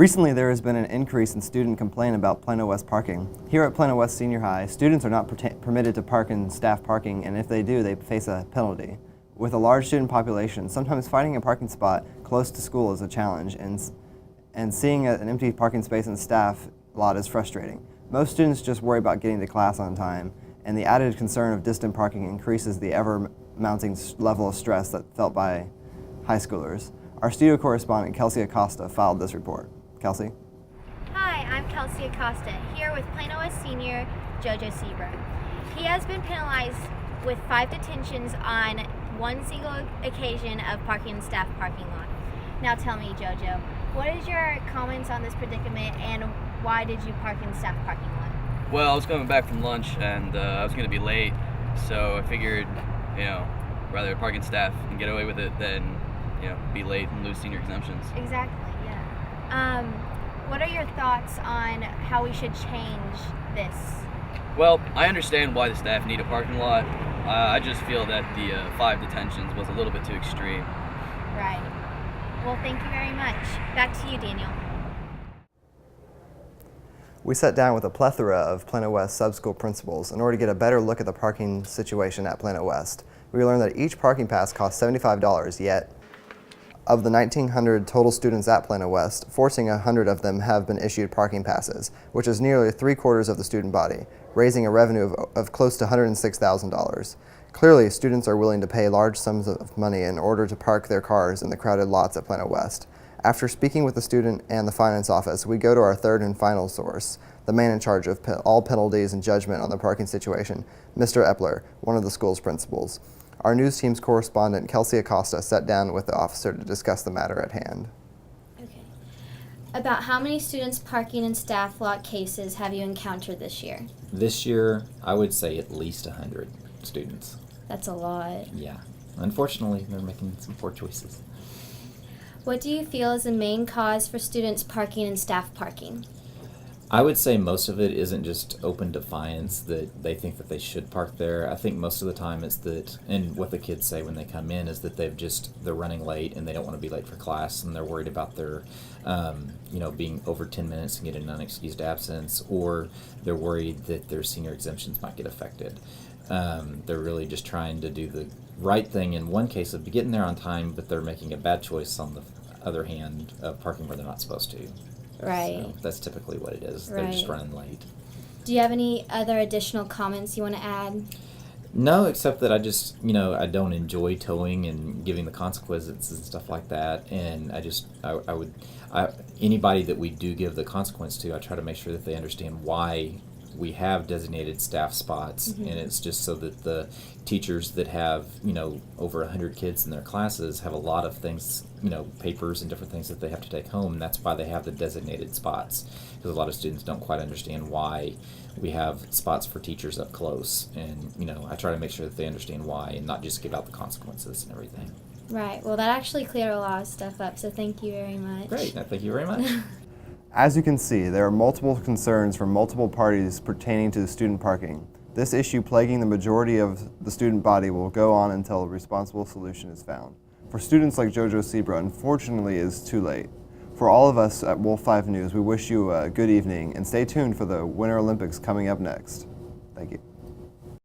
Recently, there has been an increase in student complaint about Plano West parking. Here at Plano West Senior High, students are not permitted to park in staff parking, and if they do, they face a penalty. With a large student population, sometimes finding a parking spot close to school is a challenge, and seeing an empty parking space in the staff lot is frustrating. Most students just worry about getting to class on time, and the added concern of distant parking increases the ever-mounting level of stress that felt by high schoolers. Our studio correspondent, Kelsey Acosta, filed this report. Kelsey? Hi, I'm Kelsey Acosta, here with Plano West senior Jojo Sebra. He has been penalized with 5 detentions on one single occasion of parking in staff parking lot. Now tell me, Jojo, what is your comments on this predicament and why did you park in staff parking lot? Well, I was coming back from lunch and I was going to be late, so I figured, rather park in staff and get away with it than, be late and lose senior exemptions. Exactly, yeah. What are your thoughts on how we should change this? Well, I understand why the staff need a parking lot. I just feel that the 5 detentions was a little bit too extreme. Right. Well, thank you very much. Back to you, Daniel. We sat down with a plethora of Plano West sub-school principals in order to get a better look at the parking situation at Plano West. We learned that each parking pass costs $75, yet of the 1,900 total students at Plano West, 1,400 of them have been issued parking passes, which is nearly 3/4 of the student body, raising a revenue of close to $106,000. Clearly, students are willing to pay large sums of money in order to park their cars in the crowded lots at Plano West. After speaking with the student and the finance office, we go to our third and final source, the man in charge of all penalties and judgment on the parking situation, Mr. Epler, one of the school's principals. Our news team's correspondent, Kelsey Acosta, sat down with the officer to discuss the matter at hand. Okay. About how many students parking in staff lot cases have you encountered this year? This year, I would say at least 100 students. That's a lot. Yeah. Unfortunately, they're making some poor choices. What do you feel is the main cause for students parking in staff parking? I would say most of it isn't just open defiance that they think that they should park there. I think most of the time it's that, and what the kids say when they come in is that they're running late and they don't want to be late for class, and they're worried about their, being over 10 minutes and getting an unexcused absence, or they're worried that their senior exemptions might get affected. They're really just trying to do the right thing in one case of getting there on time, but they're making a bad choice on the other hand of parking where they're not supposed to. Right. So that's typically what it is. Right. They're just running late. Do you have any other additional comments you want to add? No, except that I just, I don't enjoy towing and giving the consequences and stuff like that. And anybody that we do give the consequence to, I try to make sure that they understand why we have designated staff spots, and it's just so that the teachers that have, over 100 kids in their classes have a lot of things, papers and different things that they have to take home, and that's why they have the designated spots, because a lot of students don't quite understand why we have spots for teachers up close, and, I try to make sure that they understand why and not just give out the consequences and everything. Right. Well, that actually cleared a lot of stuff up, so thank you very much. Great. Thank you very much. As you can see, there are multiple concerns from multiple parties pertaining to student parking. This issue plaguing the majority of the student body will go on until a responsible solution is found. For students like Jojo Sebra, unfortunately, it is too late. For all of us at Wolf 5 News, we wish you a good evening and stay tuned for the Winter Olympics coming up next. Thank you.